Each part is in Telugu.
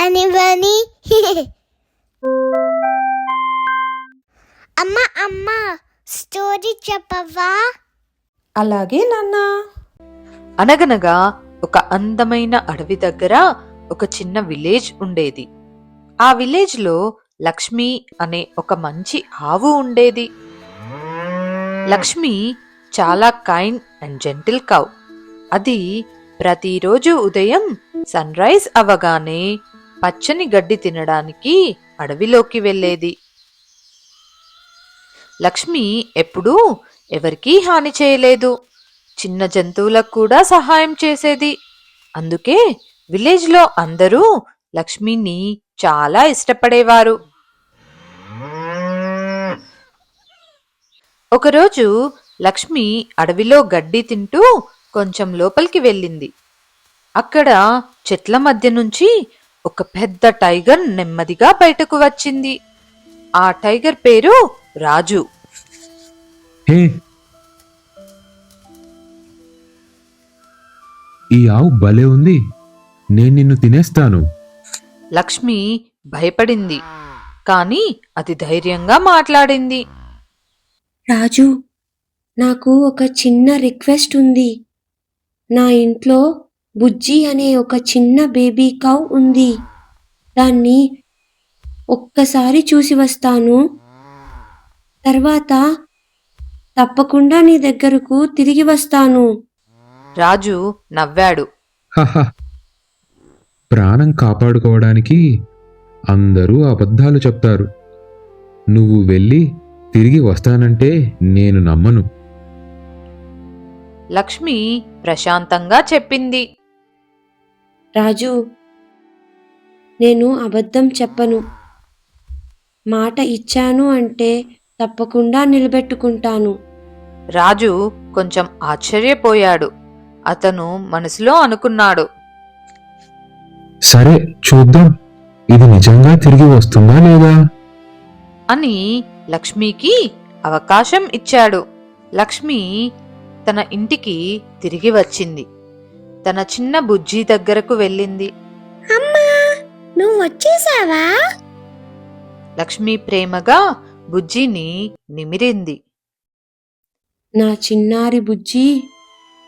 అని బని అమ్మ అమ్మ స్టోరీ చెప్పవా? అలాగే నాన్నా. అనగనగా ఒక అందమైన అడవి దగ్గర ఒక చిన్న విలేజ్ ఉండేది. ఆ విలేజ్ లో లక్ష్మి అనే ఒక మంచి ఆవు ఉండేది. లక్ష్మి చాలా కైండ్ అండ్ జెంటిల్ కౌ. అది ప్రతిరోజు ఉదయం సన్ రైజ్ అవగానే పచ్చని గడ్డి తినడానికి అడవిలోకి వెళ్ళేది. లక్ష్మి ఎప్పుడూ ఎవరికీ హాని చేయలేదు. చిన్న జంతువులకు కూడా సహాయం చేసేది. అందుకే విలేజ్ లో అందరూ లక్ష్మిని చాలా ఇష్టపడేవారు. ఒకరోజు లక్ష్మి అడవిలో గడ్డి తింటూ కొంచెం లోపలికి వెళ్ళింది. అక్కడ చెట్ల మధ్య నుంచి ఒక పెద్ద టైగర్ నెమ్మదిగా బయటకు వచ్చింది. ఆ టైగర్ పేరు రాజు. హే, ఈ ఆవు భలే ఉంది, నేను నిన్ను తినేస్తాను. లక్ష్మి భయపడింది, కాని అది ధైర్యంగా మాట్లాడింది. రాజు, నాకు ఒక చిన్న రిక్వెస్ట్ ఉంది. నా ఇంట్లో బుజ్జి అనే ఒక చిన్న బేబీ కౌ ఉంది. దాన్ని ఒక్కసారి చూసి వస్తాను. తర్వాత తప్పకుండా నీ దగ్గరకు తిరిగి వస్తాను. రాజు నవ్వాడు. హహ, ప్రాణం కాపాడుకోవడానికి అందరూ అబద్ధాలు చెప్తారు. నువ్వు వెళ్ళి తిరిగి వస్తానంటే నేను నమ్మను. లక్ష్మి ప్రశాంతంగా చెప్పింది. రాజు, నేను అబద్ధం చెప్పను. మాట ఇచ్చాను అంటే తప్పకుండా నిలబెట్టుకుంటాను. రాజు కొంచెం ఆశ్చర్యపోయాడు. అతను మనసులో అనుకున్నాడు, సరే చూద్దాం, ఇది నిజంగా తిరిగి వస్తుందా లేదా అని లక్ష్మికి అవకాశం ఇచ్చాడు. లక్ష్మి తన ఇంటికి తిరిగి వచ్చింది. తన చిన్న బుజ్జి దగ్గరకు వెళ్ళింది. అమ్మా, నువ్వు వచ్చేసావా? లక్ష్మి ప్రేమగా బుజ్జిని నిమిరింది. నా చిన్నారి బుజ్జి,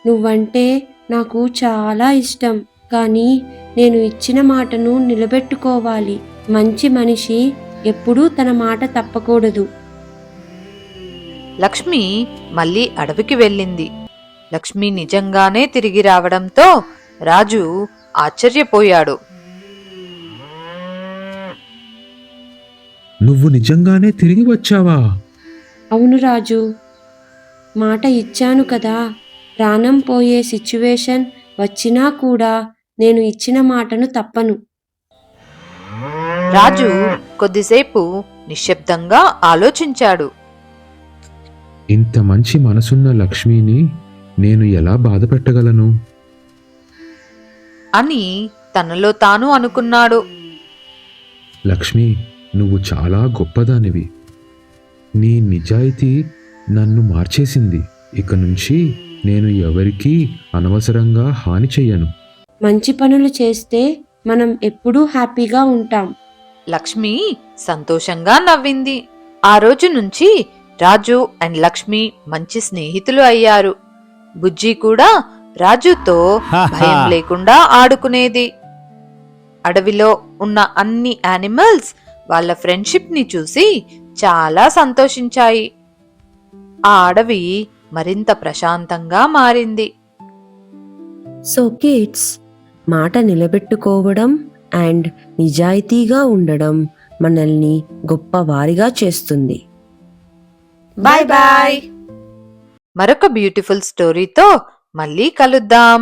నువ్వంటే నాకు చాలా ఇష్టం. కానీ నేను ఇచ్చిన మాటను నిలబెట్టుకోవాలి. మంచి మనిషి ఎప్పుడూ తన మాట తప్పకూడదు. లక్ష్మి మళ్ళీ అడవికి వెళ్ళింది. లక్ష్మి నిజంగానే తిరిగి రావడంతో రాజు ఆశ్చర్యపోయాడు. నువ్వు నిజంగానే తిరిగి వచ్చావా? అవును రాజు, మాట ఇచ్చాను కదా. ప్రాణం పోయే సిచ్యువేషన్ వచ్చినా కూడా నేను ఇచ్చిన మాటను తప్పను. రాజు కొద్దిసేపు నిశ్శబ్దంగా ఆలోచించాడు. ఇంత మంచి మనసున్న లక్ష్మిని నేను ఎలా బాధ పెట్టగలను అని తనలో తాను అనుకున్నాడు. లక్ష్మి, నువ్వు చాలా గొప్పదానివి. నీ నిజాయితీ నన్ను మార్చేసింది. ఇక నుంచి నేను ఎవరికీ అనవసరంగా హాని చెయ్యను. మంచి పనులు చేస్తే మనం ఎప్పుడూ హ్యాపీగా ఉంటాం. లక్ష్మి సంతోషంగా నవ్వింది. ఆ రోజు నుంచి రాజు అండ్ లక్ష్మి మంచి స్నేహితులు అయ్యారు. బుజ్జి కూడా రాజుతో భయం లేకుండా ఆడుకునేది. అడవిలో ఉన్న అన్ని యానిమల్స్ వాళ్ళ ఫ్రెండ్షిప్ ని చూసి చాలా సంతోషించాయి. ఆ అడవి మరింత ప్రశాంతంగా మారింది. సో కిడ్స్, మాట నిలబెట్టుకోవడం అండ్ నిజాయితీగా ఉండడం మనల్ని గొప్పవారిగా చేస్తుంది. Bye bye. మరొక బ్యూటిఫుల్ స్టోరీతో మళ్ళీ కలుద్దాం.